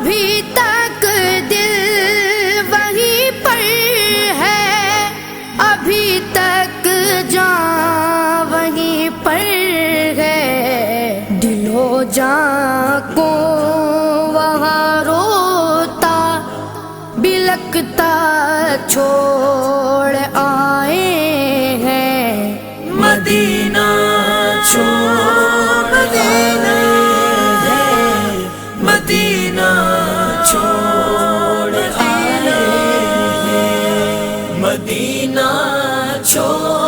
ابھی تک دل وہیں پر ہے، ابھی تک جان وہیں پر ہے، دل و جان کو وہاں روتا بلکتا چھوڑ آئے ہیں، مدینہ چھوڑ آئے ہیں، مدینہ چھوڑ آئے ہیں، مدینہ چھوڑ